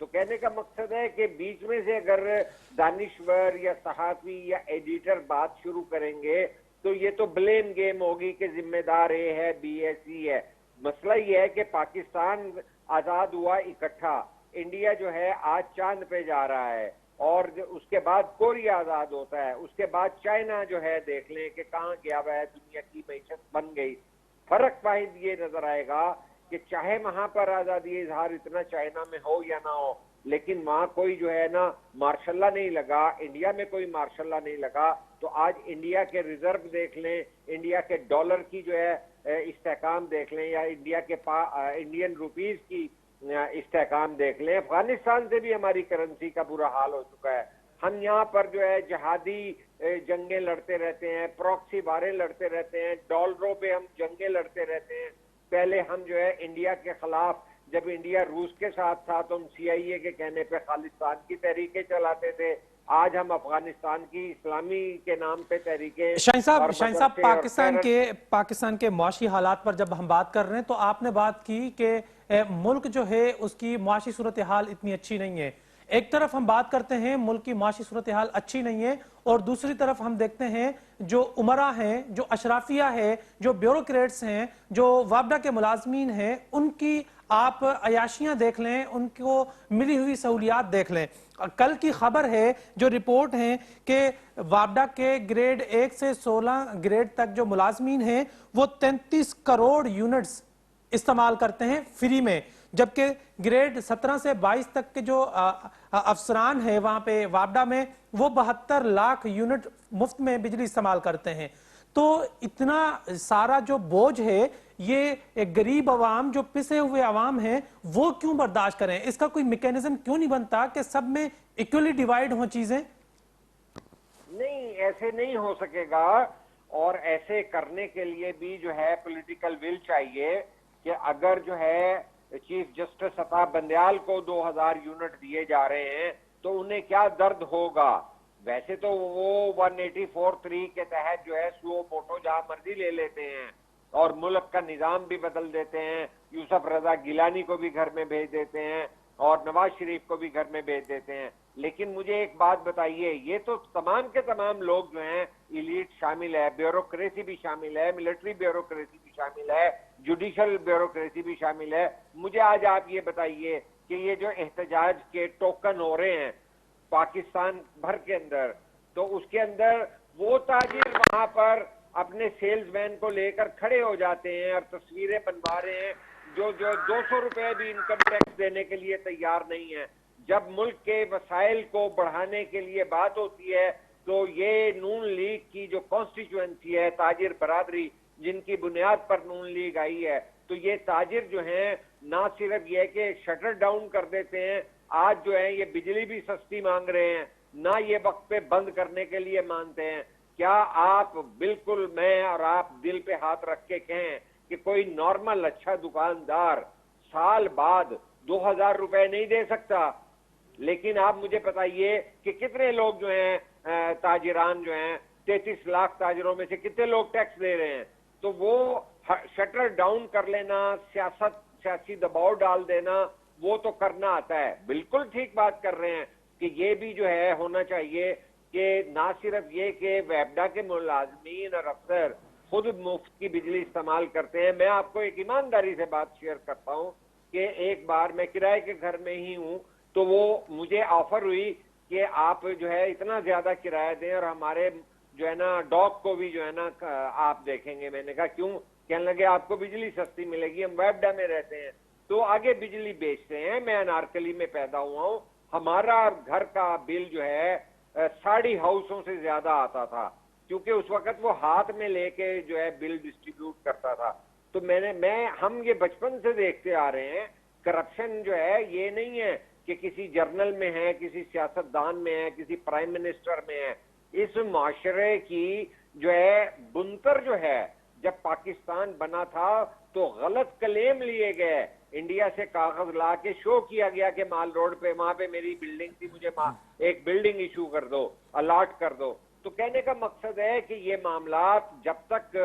تو کہنے کا مقصد ہے کہ بیچ میں سے اگر دانشور یا صحافی یا ایڈیٹر بات شروع کریں گے تو یہ تو بلیم گیم ہوگی کہ ذمہ دار اے ہے بی ہے سی ہے. مسئلہ یہ ہے کہ پاکستان آزاد ہوا اکٹھا, انڈیا جو ہے آج چاند پہ جا رہا ہے, اور اس کے بعد کوریا آزاد ہوتا ہے, اس کے بعد چائنا جو ہے دیکھ لیں کہ کہاں گیا ہوا ہے, دنیا کی معیشت بن گئی. فرق واحد یہ نظر آئے گا کہ چاہے وہاں پر آزادی اظہار اتنا چائنا میں ہو یا نہ ہو, لیکن وہاں کوئی جو ہے نا مارشاء اللہ نہیں لگا, انڈیا میں کوئی مارشاء اللہ نہیں لگا. تو آج انڈیا کے ریزرو دیکھ لیں, انڈیا کے ڈالر کی جو ہے استحکام دیکھ لیں, یا انڈیا کے انڈین روپیز کی استحکام دیکھ لیں. افغانستان سے بھی ہماری کرنسی کا برا حال ہو چکا ہے. ہم یہاں پر جو ہے جہادی جنگیں لڑتے رہتے ہیں, پروکسی واریں لڑتے رہتے ہیں, ڈالروں پہ ہم جنگیں لڑتے رہتے ہیں. پہلے ہم جو ہے انڈیا کے خلاف, جب انڈیا روس کے ساتھ تھا تو ہم سی آئی اے کے کہنے پہ خالصتان کی تحریکیں چلاتے تھے. آج ہم افغانستان کی اسلامی کے نام پہ تحریکیں. شاہین صاحب پاکستان کے معاشی حالات پر جب ہم بات کر رہے ہیں تو آپ نے بات کی کہ ملک جو ہے اس کی معاشی صورتحال اتنی اچھی نہیں ہے. ایک طرف ہم بات کرتے ہیں ملک کی معاشی صورتحال اچھی نہیں ہے, اور دوسری طرف ہم دیکھتے ہیں جو امراء ہیں, جو اشرافیہ ہے, جو بیوروکریٹس ہیں, جو وابڈا کے ملازمین ہیں, ان کی آپ عیاشیاں دیکھ لیں, ان کو ملی ہوئی سہولیات دیکھ لیں. کل کی خبر ہے, جو رپورٹ ہیں کہ وابڈا کے گریڈ 1 سے 16 گریڈ تک جو ملازمین ہیں وہ 33 کروڑ یونٹس استعمال کرتے ہیں فری میں, جبکہ گریڈ 17 سے 22 تک کے جو افسران ہیں وہاں پہ وابڈا میں وہ 72 لاکھ یونٹ مفت میں بجلی استعمال کرتے ہیں. تو اتنا سارا جو بوجھ ہے یہ غریب عوام, جو پسے ہوئے عوام ہیں, وہ کیوں برداشت کریں؟ اس کا کوئی میکینزم کیوں نہیں بنتا کہ سب میں ایکولی ڈیوائیڈ ہوں چیزیں؟ نہیں, ایسے نہیں ہو سکے گا, اور ایسے کرنے کے لیے بھی جو ہے پولیٹیکل ول چاہیے. کہ اگر جو ہے چیف جسٹس عطا بندیال کو 2000 یونٹ دیے جا رہے ہیں تو انہیں کیا درد ہوگا. ویسے تو وہ 184(3) کے تحت جو ہے سو موٹو جہاں مرضی لے لیتے ہیں اور ملک کا نظام بھی بدل دیتے ہیں, یوسف رضا گیلانی کو بھی گھر میں بھیج دیتے ہیں اور نواز شریف کو بھی گھر میں بھیج دیتے ہیں. لیکن مجھے ایک بات بتائیے, یہ تو تمام کے تمام لوگ جو ہیں, ایلیٹ شامل ہے, بیوروکریسی بھی شامل ہے, ملٹری بیوروکریسی بھی شامل ہے, جوڈیشل بیوروکریسی بھی شامل ہے. مجھے آج آپ یہ بتائیے کہ یہ جو احتجاج کے ٹوکن ہو رہے ہیں پاکستان بھر کے اندر, تو اس کے اندر وہ تاجر وہاں پر اپنے سیلز مین کو لے کر کھڑے ہو جاتے ہیں اور تصویریں بنوا رہے ہیں جو 200 روپے بھی انکم ٹیکس دینے کے لیے تیار نہیں ہے. جب ملک کے وسائل کو بڑھانے کے لیے بات ہوتی ہے تو یہ نون لیگ کی جو کانسٹیچوئنسی ہے, تاجر برادری جن کی بنیاد پر نون لیگ آئی ہے, تو یہ تاجر جو ہیں نہ صرف یہ کہ شٹر ڈاؤن کر دیتے ہیں, آج جو ہے یہ بجلی بھی سستی مانگ رہے ہیں, نہ یہ وقت پہ بند کرنے کے لیے مانتے ہیں. کیا آپ بالکل میں اور آپ دل پہ ہاتھ رکھ کے کہیں کہ کوئی نارمل اچھا دکاندار سال بعد 2000 روپے نہیں دے سکتا؟ لیکن آپ مجھے بتائیے کہ کتنے لوگ جو ہیں تاجران جو ہیں 33 لاکھ تاجروں میں سے کتنے لوگ ٹیکس دے رہے ہیں؟ تو وہ شٹر ڈاؤن کر لینا, سیاسی دباؤ ڈال دینا, وہ تو کرنا آتا ہے. بالکل ٹھیک بات کر رہے ہیں کہ یہ بھی جو ہے ہونا چاہیے کہ نہ صرف یہ کہ ویبڈا کے ملازمین اور افسر خود مفت کی بجلی استعمال کرتے ہیں. میں آپ کو ایک ایمانداری سے بات شیئر کرتا ہوں کہ ایک بار میں کرائے کے گھر میں ہی ہوں, تو وہ مجھے آفر ہوئی کہ آپ جو ہے اتنا زیادہ کرایہ دیں اور ہمارے جو ہے نا ڈاگ کو بھی جو ہے نا آپ دیکھیں گے. میں نے کہا کیوں؟ کہنے لگے آپ کو بجلی سستی ملے گی, ہم ویبڈا میں رہتے ہیں. تو آگے بجلی بیچتے ہیں. میں انارکلی میں پیدا ہوا ہوں, ہمارا گھر کا بل جو ہے 60 ہاؤسوں سے زیادہ آتا تھا, کیونکہ اس وقت وہ ہاتھ میں لے کے جو ہے بل ڈسٹریبیوٹ کرتا تھا. تو ہم یہ بچپن سے دیکھتے آ رہے ہیں, کرپشن جو ہے یہ نہیں ہے کہ کسی جرنل میں ہے, کسی سیاستدان میں ہے, کسی پرائم منسٹر میں ہے. اس معاشرے کی جو ہے بنتر جو ہے, جب پاکستان بنا تھا تو غلط کلیم لیے گئے, انڈیا سے کاغذ لا کے شو کیا گیا کہ مال روڈ پہ وہاں پہ میری بلڈنگ تھی, مجھے ایک بلڈنگ ایشو کر دو, الاٹ کر دو. تو کہنے کا مقصد ہے کہ یہ معاملات جب تک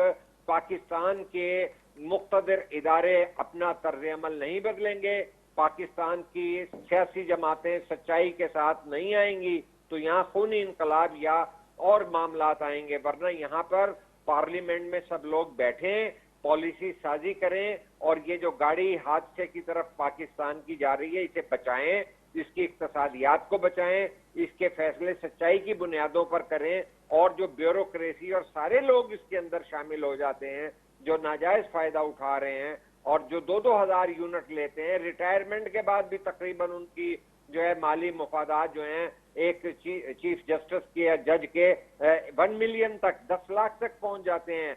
پاکستان کے مقتدر ادارے اپنا طرز عمل نہیں بدلیں گے, پاکستان کی سیاسی جماعتیں سچائی کے ساتھ نہیں آئیں گی تو یہاں خونی انقلاب یا اور معاملات آئیں گے، ورنہ یہاں پر پارلیمنٹ میں سب لوگ بیٹھیں، پالیسی سازی کریں اور یہ جو گاڑی حادثے کی طرف پاکستان کی جا رہی ہے اسے بچائیں، اس کی اقتصادیات کو بچائیں، اس کے فیصلے سچائی کی بنیادوں پر کریں، اور جو بیوروکریسی اور سارے لوگ اس کے اندر شامل ہو جاتے ہیں جو ناجائز فائدہ اٹھا رہے ہیں اور جو 2,000 یونٹ لیتے ہیں، ریٹائرمنٹ کے بعد بھی تقریباً ان کی جو ہے مالی مفادات جو ہیں ایک چیف جسٹس کے یا جج کے 1 ملین تک 10 لاکھ تک پہنچ جاتے ہیں،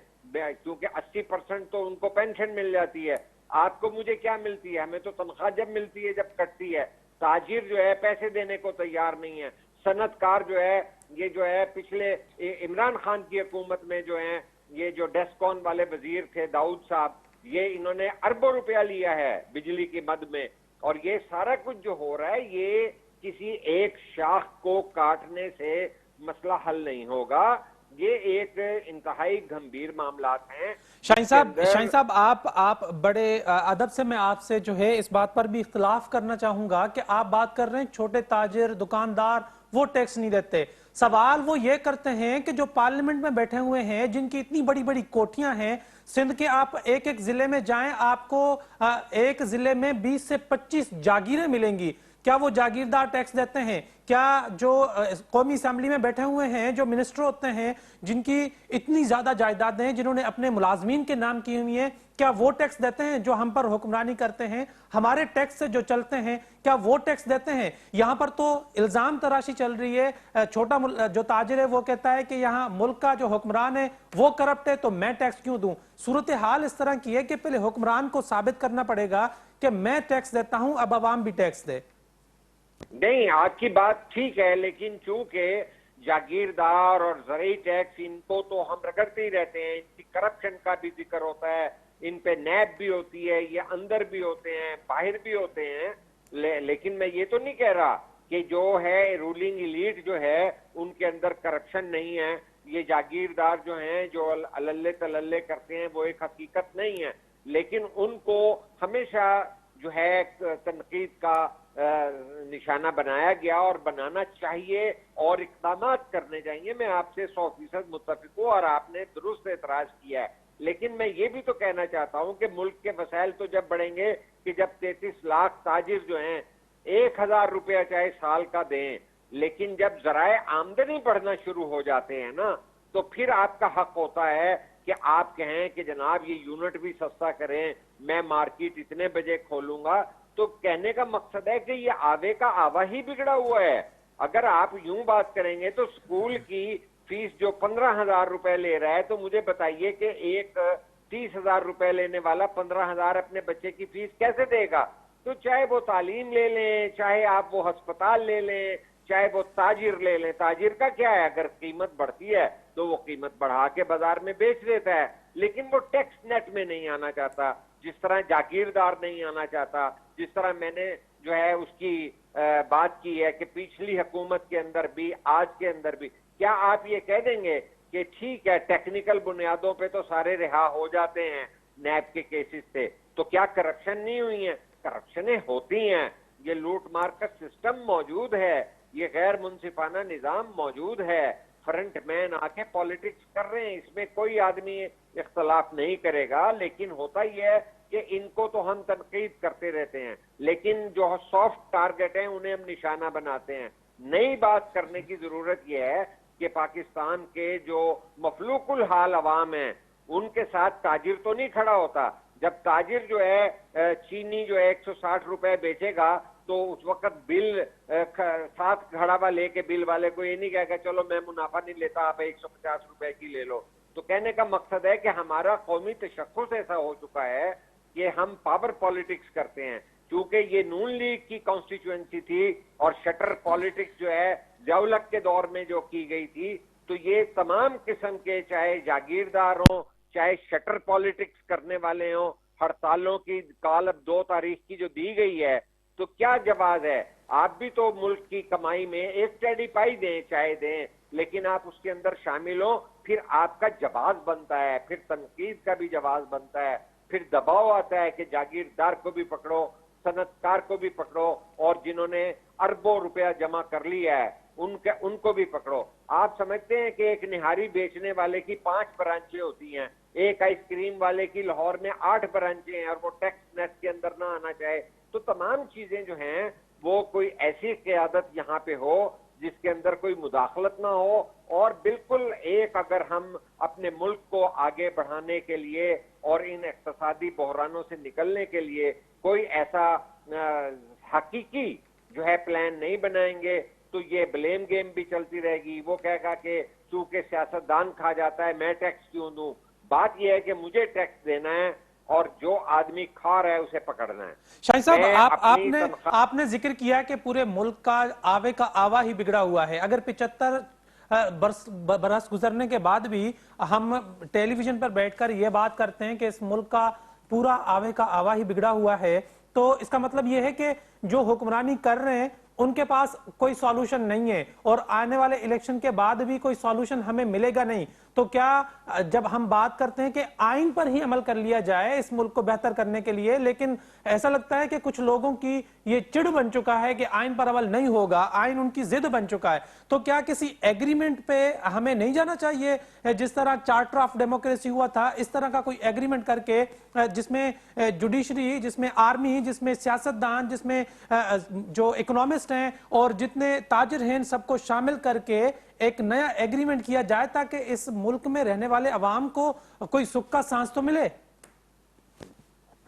کیونکہ 80% تو ان کو پینشن مل جاتی ہے۔ آپ کو مجھے کیا ملتی ہے؟ ہمیں تو تنخواہ جب ملتی ہے جب کٹتی ہے۔ تاجر جو ہے پیسے دینے کو تیار نہیں ہے، صنعت کار جو ہے یہ جو ہے پچھلے عمران خان کی حکومت میں جو ہیں یہ جو ڈیسکون والے وزیر تھے داؤد صاحب، یہ انہوں نے اربوں روپیہ لیا ہے بجلی کی مد میں، اور یہ سارا کچھ جو ہو رہا ہے یہ کسی ایک شاخ کو کاٹنے سے مسئلہ حل نہیں ہوگا، یہ ایک انتہائی گھمبیر معاملات ہیں۔ شاہین صاحب آپ بڑے ادب سے میں آپ سے جو ہے اس بات پر بھی اختلاف کرنا چاہوں گا کہ آپ بات کر رہے ہیں چھوٹے تاجر دکاندار وہ ٹیکس نہیں دیتے، سوال وہ یہ کرتے ہیں کہ جو پارلیمنٹ میں بیٹھے ہوئے ہیں جن کی اتنی بڑی بڑی کوٹھیاں ہیں، سندھ کے آپ ایک ایک ضلع میں جائیں آپ کو ایک ضلع میں 20 سے 25 جاگیریں ملیں گی، کیا وہ جاگیردار ٹیکس دیتے ہیں؟ کیا جو قومی اسمبلی میں بیٹھے ہوئے ہیں جو منسٹر ہوتے ہیں جن کی اتنی زیادہ جائیدادیں ہیں جنہوں نے اپنے ملازمین کے نام کی ہوئی ہیں، کیا وہ ٹیکس دیتے ہیں؟ جو ہم پر حکمرانی کرتے ہیں ہمارے ٹیکس سے جو چلتے ہیں کیا وہ ٹیکس دیتے ہیں؟ یہاں پر تو الزام تراشی چل رہی ہے، چھوٹا جو تاجر ہے وہ کہتا ہے کہ یہاں ملک کا جو حکمران ہے وہ کرپٹ ہے تو میں ٹیکس کیوں دوں؟ صورتحال اس طرح کی ہے کہ پہلے حکمران کو ثابت کرنا پڑے گا کہ میں ٹیکس دیتا ہوں، اب عوام بھی ٹیکس دے۔ نہیں، آپ کی بات ٹھیک ہے، لیکن چونکہ جاگیردار اور زرعی ٹیکس ان کو تو ہم رگڑتے ہی رہتے ہیں، ان کی کرپشن کا بھی ذکر ہوتا ہے، ان پہ نیب بھی ہوتی ہے، یہ اندر بھی ہوتے ہیں باہر بھی ہوتے ہیں، لیکن میں یہ تو نہیں کہہ رہا کہ جو ہے رولنگ ایلیٹ جو ہے ان کے اندر کرپشن نہیں ہے، یہ جاگیردار جو ہیں جو اللہ تللے کرتے ہیں وہ ایک حقیقت نہیں ہے، لیکن ان کو ہمیشہ جو ہے تنقید کا نشانہ بنایا گیا اور بنانا چاہیے اور اقدامات کرنے چاہیے۔ میں آپ سے 100% متفق ہوں اور آپ نے درست اعتراض کیا ہے، لیکن میں یہ بھی تو کہنا چاہتا ہوں کہ ملک کے وسائل تو جب بڑھیں گے کہ جب 33 لاکھ تاجر جو ہیں 1,000 روپیہ چاہے سال کا دیں، لیکن جب ذرائع آمدنی بڑھنا شروع ہو جاتے ہیں نا تو پھر آپ کا حق ہوتا ہے کہ آپ کہیں کہ جناب یہ یونٹ بھی سستا کریں، میں مارکیٹ اتنے بجے کھولوں گا۔ تو کہنے کا مقصد ہے کہ یہ آوے کا آوا ہی بگڑا ہوا ہے۔ اگر آپ یوں بات کریں گے تو سکول کی فیس جو 15,000 روپے لے رہا ہے تو مجھے بتائیے کہ ایک 30,000 روپے لینے والا 15,000 اپنے بچے کی فیس کیسے دے گا؟ تو چاہے وہ تعلیم لے لیں، چاہے آپ وہ ہسپتال لے لیں، چاہے وہ تاجر لے لیں، تاجر کا کیا ہے؟ اگر قیمت بڑھتی ہے تو وہ قیمت بڑھا کے بازار میں بیچ دیتا ہے، لیکن وہ ٹیکس نیٹ میں نہیں آنا چاہتا، جس طرح جاگیردار نہیں آنا چاہتا، جس طرح میں نے جو ہے اس کی بات کی ہے کہ پچھلی حکومت کے اندر بھی آج کے اندر بھی۔ کیا آپ یہ کہہ دیں گے کہ ٹھیک ہے ٹیکنیکل بنیادوں پہ تو سارے رہا ہو جاتے ہیں نیب کے کیسز سے، تو کیا کرپشن نہیں ہوئی ہیں؟ کرپشنیں ہوتی ہیں، یہ لوٹ مار کا سسٹم موجود ہے، یہ غیر منصفانہ نظام موجود ہے، فرنٹ مین آ کے پالیٹکس کر رہے ہیں، اس میں کوئی آدمی اختلاف نہیں کرے گا، لیکن ہوتا ہی ہے کہ ان کو تو ہم تنقید کرتے رہتے ہیں، لیکن جو سافٹ ٹارگٹ ہیں انہیں ہم نشانہ بناتے ہیں۔ نئی بات کرنے کی ضرورت یہ ہے کہ پاکستان کے جو مفلوق الحال عوام ہیں ان کے ساتھ تاجر تو نہیں کھڑا ہوتا۔ جب تاجر جو ہے چینی جو ہے 160 روپے بیچے گا تو اس وقت بل ساتھ کھڑا ہوا لے کے بل والے کو یہ نہیں کہے گا چلو میں منافع نہیں لیتا آپ 150 روپے کی لے لو۔ تو کہنے کا مقصد ہے کہ ہمارا قومی تشخص ایسا ہو چکا ہے کہ ہم پاور پالیٹکس کرتے ہیں، کیونکہ یہ نون لیگ کی کانسٹیچوئنسی تھی اور شٹر پالیٹکس جو ہے ضیاء-الحق کے دور میں جو کی گئی تھی، تو یہ تمام قسم کے چاہے جاگیردار ہوں چاہے شٹر پالیٹکس کرنے والے ہوں، ہڑتالوں کی کال اب 2 تاریخ کی جو دی گئی ہے تو کیا جواز ہے؟ آپ بھی تو ملک کی کمائی میں ایک ٹیڈی پائی دیں چاہے دیں، لیکن آپ اس کے اندر شامل ہوں، پھر آپ کا جواز بنتا ہے، پھر تنقید کا بھی جواز بنتا ہے، پھر دباؤ آتا ہے کہ جاگیردار کو بھی پکڑو، صنعتکار کو بھی پکڑو اور جنہوں نے اربوں روپیہ جمع کر لیا ہے ان کو بھی پکڑو. آپ سمجھتے ہیں کہ ایک نہاری بیچنے والے کی 5 برانچیں ہوتی ہیں, ایک آئس کریم والے کی لاہور میں 8 برانچیں ہیں, اور وہ ٹیکس نیٹ کے اندر نہ آنا چاہے. تو تمام چیزیں جو ہیں وہ کوئی ایسی قیادت یہاں پہ ہو جس کے اندر کوئی مداخلت نہ ہو, اور بالکل ایک اگر ہم اپنے ملک کو آگے بڑھانے کے لیے اور ان اقتصادی بحرانوں سے نکلنے کے لیے کوئی ایسا حقیقی جو ہے پلان نہیں بنائیں گے تو یہ بلیم گیم بھی چلتی رہے گی. وہ کہے گا کہ چونکہ سیاستدان کھا جاتا ہے میں ٹیکس کیوں دوں. بات یہ ہے کہ مجھے ٹیکس دینا ہے اور جو آدمی کھا رہا ہے اسے پکڑنا ہے. شاہین صاحب, میں اپنی آپ نے ذکر کیا کہ پورے ملک کا آوے کا آوا ہی بگڑا ہوا ہے. اگر 75 برس گزرنے کے بعد بھی ہم ٹیلی ویژن پر بیٹھ کر یہ بات کرتے ہیں کہ اس ملک کا پورا آوے کا آوا ہی بگڑا ہوا ہے, تو اس کا مطلب یہ ہے کہ جو حکمرانی کر رہے ہیں ان کے پاس کوئی سالوشن نہیں ہے, اور آنے والے الیکشن کے بعد بھی کوئی سالوشن ہمیں ملے گا نہیں. تو کیا جب ہم بات کرتے ہیں کہ آئین پر ہی عمل کر لیا جائے اس ملک کو بہتر کرنے کے لیے, لیکن ایسا لگتا ہے کہ کچھ لوگوں کی یہ چڑ بن چکا ہے کہ آئین پر عمل نہیں ہوگا, آئین ان کی ضد بن چکا ہے. تو کیا کسی ایگریمنٹ پہ ہمیں نہیں جانا چاہیے, جس طرح چارٹر آف ڈیموکریسی ہوا تھا اس طرح کا کوئی ایگریمنٹ کر کے جس میں جوڈیشری, جس میں آرمی, جس میں سیاستدان, جس میں جو اکنامسٹ ہیں اور جتنے تاجر ہیں سب کو شامل کر کے ایک نیا ایگریمنٹ کیا جائے تاکہ اس ملک میں رہنے والے عوام کو کوئی سکھ کا سانس تو ملے.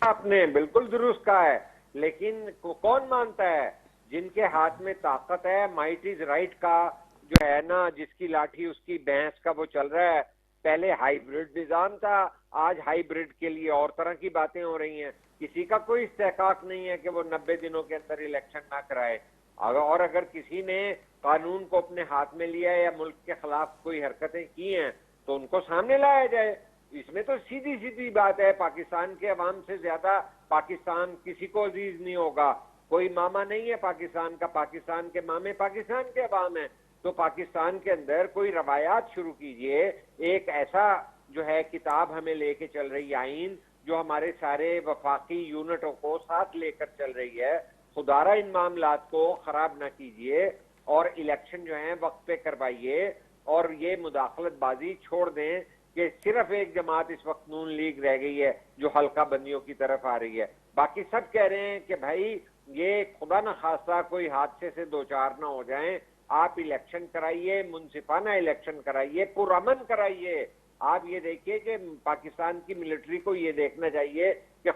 آپ نے بالکل درست کہا ہے, لیکن کون مانتا ہے؟ جن کے ہاتھ میں طاقت ہے, مائٹ از رائٹ کا جو ہے نا, جس کی لاٹھی اس کی بھینس کا وہ چل رہا ہے. پہلے ہائیبریڈ نظام تھا, آج ہائیبریڈ کے لیے اور طرح کی باتیں ہو رہی ہیں. کسی کا کوئی استحقاق نہیں ہے کہ وہ 90 دنوں کے اندر الیکشن نہ کرائے, اور اگر کسی نے قانون کو اپنے ہاتھ میں لیا یا ملک کے خلاف کوئی حرکتیں کی ہیں تو ان کو سامنے لایا جائے. اس میں تو سیدھی سیدھی بات ہے, پاکستان کے عوام سے زیادہ پاکستان کسی کو عزیز نہیں ہوگا. کوئی ماما نہیں ہے پاکستان کا, پاکستان کے مامے پاکستان کے عوام ہیں. تو پاکستان کے اندر کوئی روایات شروع کیجئے, ایک ایسا جو ہے کتاب ہمیں لے کے چل رہی ہے آئین, جو ہمارے سارے وفاقی یونٹوں کو ساتھ لے کر چل رہی ہے. خدارہ ان معاملات کو خراب نہ کیجئے اور الیکشن جو ہیں وقت پہ کروائیے, اور یہ مداخلت بازی چھوڑ دیں کہ صرف ایک جماعت اس وقت نون لیگ رہ گئی ہے جو حلقہ بندیوں کی طرف آ رہی ہے. باقی سب کہہ رہے ہیں کہ بھائی یہ خدا نہ خواستہ کوئی حادثے سے دوچار نہ ہو جائیں, آپ الیکشن کرائیے, منصفانہ الیکشن کرائیے, پرامن کرائیے. آپ یہ دیکھیے کہ پاکستان کی ملٹری کو یہ دیکھنا چاہیے کہ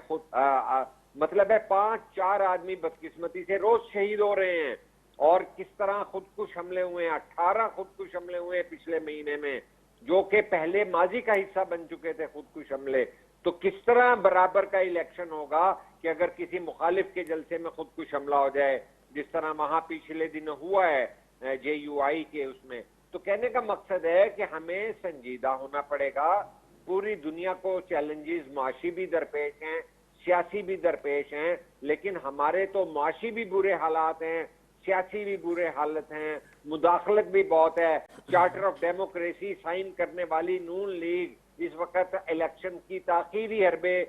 مطلب ہے 5-4 آدمی بدقسمتی سے روز شہید ہو رہے ہیں, اور کس طرح خودکش حملے ہوئے ہیں. 18 خودکش حملے ہوئے ہیں پچھلے مہینے میں, جو کہ پہلے ماضی کا حصہ بن چکے تھے خودکش حملے. تو کس طرح برابر کا الیکشن ہوگا کہ اگر کسی مخالف کے جلسے میں خودکش حملہ ہو جائے, جس طرح وہاں پچھلے دن ہوا ہے JUI کے اس میں. تو کہنے کا مقصد ہے کہ ہمیں سنجیدہ ہونا پڑے گا. پوری دنیا کو چیلنجز معاشی بھی درپیش ہیں, سیاسی بھی درپیش ہیں, لیکن ہمارے تو معاشی بھی برے حالات ہیں, سیاسی بھی برے حالت ہیں, مداخلت بھی بہت ہے. چارٹر آف ڈیموکریسی سائن کرنے والی نون لیگ اس وقت الیکشن کی تاخیری حربے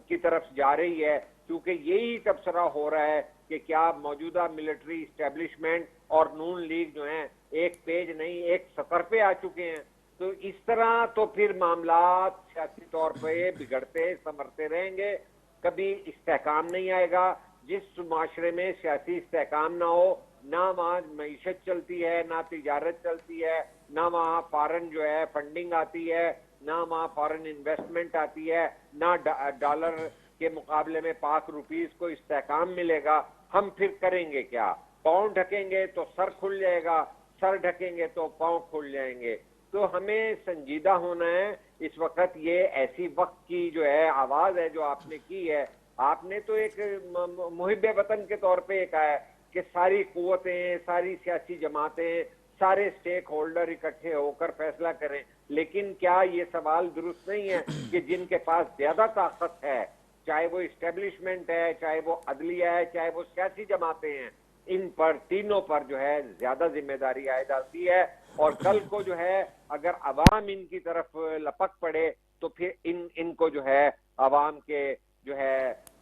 کی طرف جا رہی ہے, کیونکہ یہی تبصرہ ہو رہا ہے کہ کیا موجودہ ملٹری اسٹیبلشمنٹ اور نون لیگ جو ہیں ایک پیج نہیں ایک سطر پہ آ چکے ہیں. تو اس طرح تو پھر معاملات سیاسی طور پہ بگڑتے سنورتے رہیں گے, کبھی استحکام نہیں آئے گا. جس معاشرے میں سیاسی استحکام نہ ہو, نہ وہاں معیشت چلتی ہے, نہ تجارت چلتی ہے, نہ وہاں فارن جو ہے فنڈنگ آتی ہے, نہ وہاں فارن انویسٹمنٹ آتی ہے, نہ ڈالر کے مقابلے میں پاک روپیز کو استحکام ملے گا. ہم پھر کریں گے کیا؟ پاؤں ڈھکیں گے تو سر کھل جائے گا, سر ڈھکیں گے تو پاؤں کھل جائیں گے. تو ہمیں سنجیدہ ہونا ہے. اس وقت یہ ایسی وقت کی جو ہے آواز ہے جو آپ نے کی ہے, آپ نے تو ایک محب وطن کے طور پہ کہا ہے کہ ساری قوتیں, ساری سیاسی جماعتیں, سارے سٹیک ہولڈر اکٹھے ہو کر فیصلہ کریں. لیکن کیا یہ سوال درست نہیں ہے کہ جن کے پاس زیادہ طاقت ہے, چاہے وہ اسٹیبلشمنٹ ہے, چاہے وہ عدلیہ ہے, چاہے وہ سیاسی جماعتیں ہیں, ان پر تینوں پر جو ہے زیادہ ذمہ داری عائد آتی ہے. اور کل کو جو ہے اگر عوام ان کی طرف لپک پڑے تو پھر ان کو جو ہے عوام کے جو ہے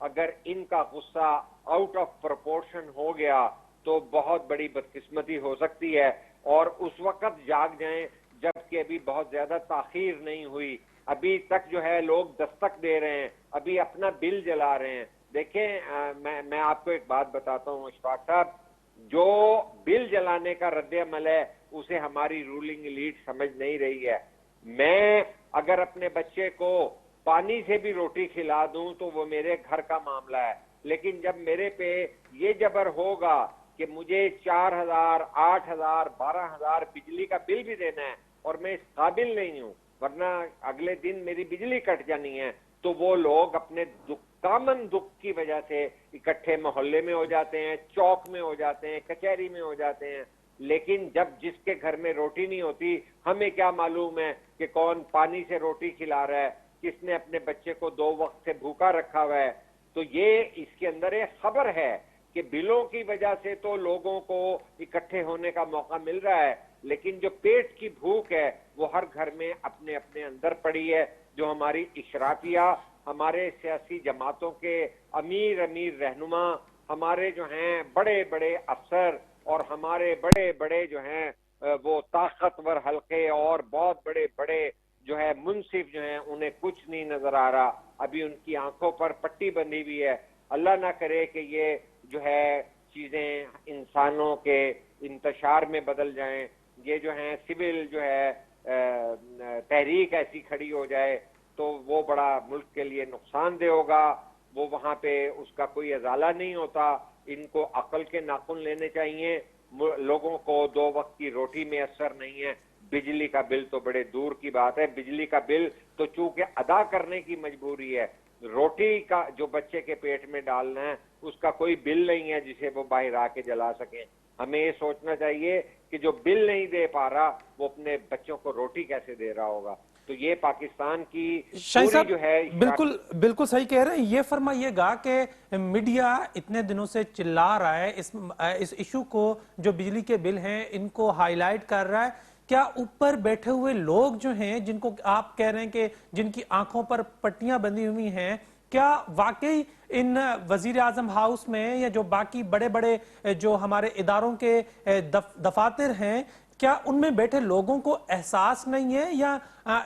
اگر ان کا غصہ آؤٹ آف پروپورشن ہو گیا تو بہت بڑی بدقسمتی ہو سکتی ہے، اور اس وقت جاگ جائیں جبکہ ابھی بہت زیادہ تاخیر نہیں ہوئی، ابھی تک جو ہے لوگ دستک دے رہے ہیں، ابھی اپنا بل جلا رہے ہیں۔ دیکھیں میں آپ کو ایک بات بتاتا ہوں اشفاق صاحب، جو بل جلانے کا رد عمل ہے اسے ہماری رولنگ ایلیٹ سمجھ نہیں رہی ہے۔ میں اگر اپنے بچے کو پانی سے بھی روٹی کھلا دوں تو وہ میرے گھر کا معاملہ ہے، لیکن جب میرے پہ یہ جبر ہوگا کہ مجھے 4,000 8,000 12,000 بجلی کا بل بھی دینا ہے اور میں اس قابل نہیں ہوں، ورنہ اگلے دن میری بجلی کٹ جانی ہے، تو وہ لوگ اپنے کامن دکھ کی وجہ سے اکٹھے محلے میں ہو جاتے ہیں، چوک میں ہو جاتے ہیں، کچہری میں ہو جاتے ہیں۔ لیکن جب جس کے گھر میں روٹی نہیں ہوتی، ہمیں کیا معلوم ہے کہ کون پانی سے روٹی کھلا رہا ہے، کس نے اپنے بچے کو 2 وقت سے بھوکا رکھا ہوا ہے۔ تو یہ اس کے اندر ایک خبر ہے کہ بلوں کی وجہ سے تو لوگوں کو اکٹھے ہونے کا موقع مل رہا ہے، لیکن جو پیٹ کی بھوک ہے وہ ہر گھر میں اپنے اپنے اندر پڑی ہے۔ جو ہماری اشرافیہ، ہمارے سیاسی جماعتوں کے امیر رہنما، ہمارے جو ہیں بڑے بڑے افسر اور ہمارے بڑے بڑے جو ہیں وہ طاقتور حلقے اور بہت بڑے بڑے جو ہے منصف جو ہیں، انہیں کچھ نہیں نظر آ رہا، ابھی ان کی آنکھوں پر پٹی بندھی ہوئی ہے۔ اللہ نہ کرے کہ یہ جو ہے چیزیں انسانوں کے انتشار میں بدل جائیں، یہ جو ہیں سول جو ہے تحریک ایسی کھڑی ہو جائے تو وہ بڑا ملک کے لیے نقصان دہ ہوگا، وہ وہاں پہ اس کا کوئی ازالہ نہیں ہوتا۔ ان کو عقل کے ناخن لینے چاہیے، لوگوں کو 2 وقت کی روٹی میں اثر نہیں ہے، بجلی کا بل تو بڑے دور کی بات ہے، بجلی کا بل تو چونکہ ادا کرنے کی مجبوری ہے، روٹی کا جو بچے کے پیٹ میں ڈالنا ہے اس کا کوئی بل نہیں ہے جسے وہ باہر آ کے جلا سکیں۔ ہمیں یہ سوچنا چاہیے کہ جو بل نہیں دے پا رہا وہ اپنے بچوں کو روٹی کیسے دے رہا ہوگا۔ تو یہ پاکستان کی شاہین پوری صاحب جو ہے بالکل صحیح کہہ رہے ہیں۔ یہ فرمائیے گا کہ میڈیا اتنے دنوں سے چلا رہا ہے اس ایشو کو، جو بجلی کے بل ہیں ان کو ہائی لائٹ کر رہا ہے، کیا اوپر بیٹھے ہوئے لوگ جو ہیں جن کو آپ کہہ رہے ہیں کہ جن کی آنکھوں پر پٹیاں بندھی ہوئی ہیں، کیا واقعی ان وزیر اعظم ہاؤس میں یا جو باقی بڑے بڑے جو ہمارے اداروں کے دفاتر ہیں، کیا ان میں بیٹھے لوگوں کو احساس نہیں ہے، یا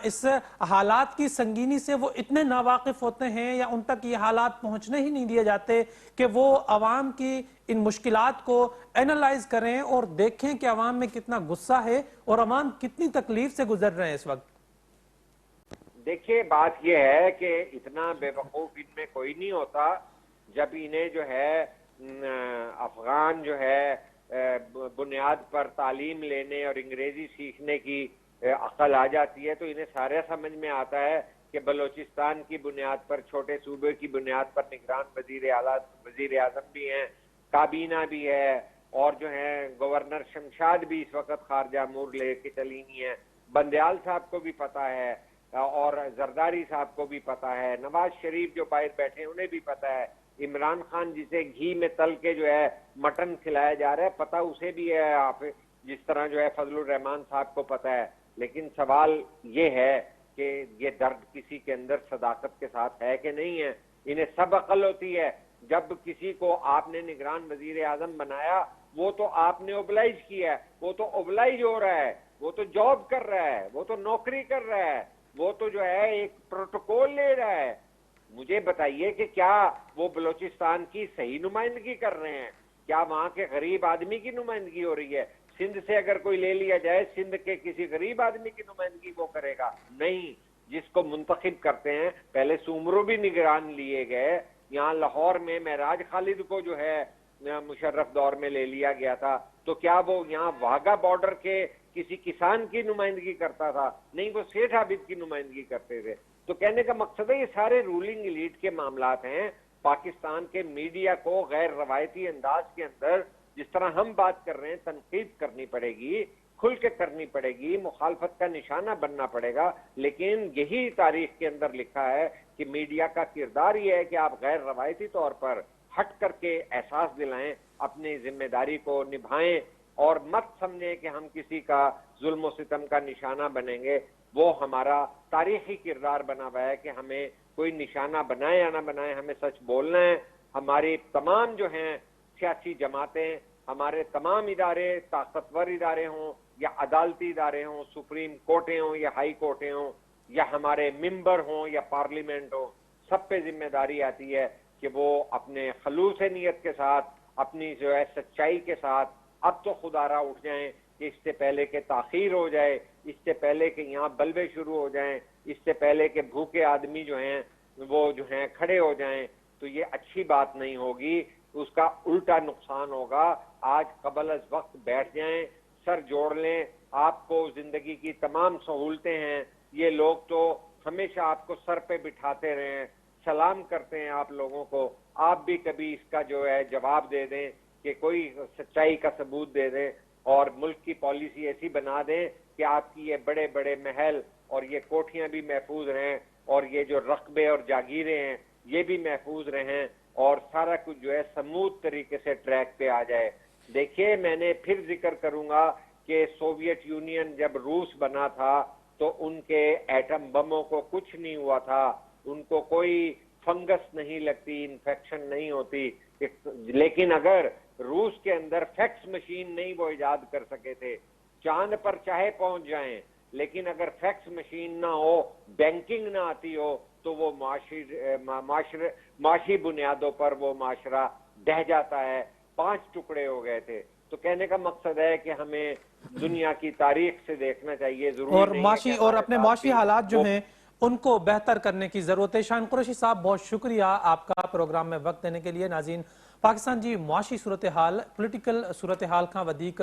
اس حالات کی سنگینی سے وہ اتنے ناواقف ہوتے ہیں، یا ان تک یہ حالات پہنچنے ہی نہیں دیے جاتے کہ وہ عوام کی ان مشکلات کو اینالائز کریں اور دیکھیں کہ عوام میں کتنا غصہ ہے اور عوام کتنی تکلیف سے گزر رہے ہیں اس وقت؟ دیکھیے بات یہ ہے کہ اتنا بے وقوف ان میں کوئی نہیں ہوتا، جب انہیں جو ہے افغان جو ہے بنیاد پر تعلیم لینے اور انگریزی سیکھنے کی عقل آ جاتی ہے تو انہیں سارا سمجھ میں آتا ہے کہ بلوچستان کی بنیاد پر، چھوٹے صوبے کی بنیاد پر نگران وزیر اعظم بھی ہیں، کابینہ بھی ہے، اور جو ہے گورنر شمشاد بھی اس وقت خارجہ امور لے کے چلی ہوئی ہیں، بندیال صاحب کو بھی پتا ہے اور زرداری صاحب کو بھی پتا ہے، نواز شریف جو باہر بیٹھے انہیں بھی پتا ہے، عمران خان جسے گھی میں تل کے جو ہے مٹن کھلایا جا رہا ہے پتا اسے بھی ہے، آپ جس طرح جو ہے فضل الرحمان صاحب کو پتا ہے۔ لیکن سوال یہ ہے کہ یہ درد کسی کے اندر صداقت کے ساتھ ہے کہ نہیں ہے؟ انہیں سب عقل ہوتی ہے، جب کسی کو آپ نے نگران وزیر اعظم بنایا وہ تو آپ نے اوبلائز کیا ہے، وہ تو اوبلائز ہو رہا ہے، وہ تو جاب کر رہا ہے، وہ تو نوکری کر رہا ہے، وہ تو جو ہے ایک پروٹوکول لے رہا ہے۔ مجھے بتائیے کہ کیا وہ بلوچستان کی صحیح نمائندگی کر رہے ہیں؟ کیا وہاں کے غریب آدمی کی نمائندگی ہو رہی ہے؟ سندھ سے اگر کوئی لے لیا جائے، سندھ کے کسی غریب آدمی کی نمائندگی وہ کرے گا؟ نہیں، جس کو منتخب کرتے ہیں، پہلے سومرو بھی نگران لیے گئے، یہاں لاہور میں معراج خالد کو جو ہے مشرف دور میں لے لیا گیا تھا، تو کیا وہ یہاں واگا بارڈر کے کسی کسان کی نمائندگی کرتا تھا؟ نہیں، وہ سیٹھ عابد کی نمائندگی کرتے تھے۔ تو کہنے کا مقصد ہے یہ سارے رولنگ ایلیٹ کے معاملات ہیں۔ پاکستان کے میڈیا کو غیر روایتی انداز کے اندر جس طرح ہم بات کر رہے ہیں تنقید کرنی پڑے گی، کھل کے کرنی پڑے گی، مخالفت کا نشانہ بننا پڑے گا، لیکن یہی تاریخ کے اندر لکھا ہے کہ میڈیا کا کردار یہ ہے کہ آپ غیر روایتی طور پر ہٹ کر کے احساس دلائیں، اپنی ذمہ داری کو نبھائیں اور مت سمجھیں کہ ہم کسی کا ظلم و ستم کا نشانہ بنیں گے۔ وہ ہمارا تاریخی کردار بنا ہوا ہے کہ ہمیں کوئی نشانہ بنائے یا نہ بنائے ہمیں سچ بولنا ہے. ہماری تمام جو ہیں سیاسی جماعتیں، ہمارے تمام ادارے، طاقتور ادارے ہوں یا عدالتی ادارے ہوں، سپریم کورٹیں ہوں یا ہائی کورٹیں ہوں یا ہمارے ممبر ہوں یا پارلیمنٹ ہوں، سب پہ ذمہ داری آتی ہے کہ وہ اپنے خلوص نیت کے ساتھ، اپنی جو ہے سچائی کے ساتھ اب تو خدا را اٹھ جائیں کہ اس سے پہلے کہ تاخیر ہو جائے، اس سے پہلے کہ یہاں بلبے شروع ہو جائیں، اس سے پہلے کہ بھوکے آدمی جو ہیں وہ جو ہیں کھڑے ہو جائیں، تو یہ اچھی بات نہیں ہوگی. اس کا الٹا نقصان ہوگا. آج قبل از وقت بیٹھ جائیں، سر جوڑ لیں. آپ کو زندگی کی تمام سہولتیں ہیں، یہ لوگ تو ہمیشہ آپ کو سر پہ بٹھاتے رہے ہیں، سلام کرتے ہیں آپ لوگوں کو. آپ بھی کبھی اس کا جو ہے جواب دے دیں کہ کوئی سچائی کا ثبوت دے دیں اور ملک کی پالیسی ایسی بنا دیں کہ آپ کی یہ بڑے بڑے محل اور یہ کوٹھیاں بھی محفوظ رہیں اور یہ جو رقبے اور جاگیریں ہیں یہ بھی محفوظ رہیں اور سارا کچھ جو ہے سموتھ طریقے سے ٹریک پہ آ جائے. دیکھیے میں نے پھر ذکر کروں گا کہ سوویت یونین جب روس بنا تھا تو ان کے ایٹم بموں کو کچھ نہیں ہوا تھا، ان کو کوئی فنگس نہیں لگتی، انفیکشن نہیں ہوتی. لیکن اگر روس کے اندر فیکس مشین نہیں وہ ایجاد کر سکے تھے، چاند پر چاہے پہنچ جائیں لیکن اگر فیکس مشین نہ ہو، بینکنگ نہ آتی ہو تو وہ معاشی بنیادوں پر وہ معاشرہ ڈہ جاتا ہے. 5 ٹکڑے ہو گئے تھے. تو کہنے کا مقصد ہے کہ ہمیں دنیا کی تاریخ سے دیکھنا چاہیے. ضروری اور نہیں ہے معاشی کہ اور ہمارے اپنے ساتھ معاشی بھی حالات جو وہ ہیں ان کو بہتر کرنے کی ضرورت ہے. شاہین قریشی صاحب بہت شکریہ آپ کا پروگرام میں وقت دینے کے لیے. ناظرین، پاکستان جی معاشی صورتحال پولیٹیکل صورتحال کھان ودیک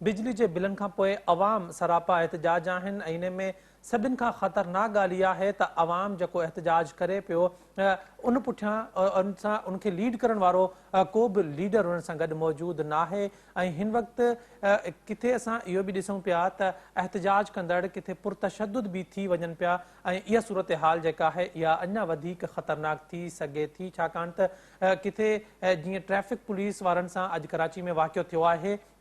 بجلی جے بلن کھان پوءِ عوام سراپا احتجاج آهن ۽ ان میں سڀني کان خطرناک ڳالهه اها ہے ته عوام جيڪو احتجاج ڪري پيو ان پٺيان ان کي ليڊ کرن وارو کو به ليڊر ان سان گڏ موجود ناهي. ۽ هن وقت کٿي اسان اهو به ڏسون پيا ته احتجاج کندڙ کٿي پرتشدد به ٿي وڃن پيا ۽ اها صورتحال جيڪا ہے اها اڃا وڌيڪ خطرناک ٿي سگهي ٿي ڇاڪاڻ ته کٿي جيئن ٽريفڪ پوليس وارن سان اڄ کراچي ۾ واقعو ٿيو آهي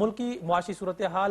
ملڪي معاشي صورتحال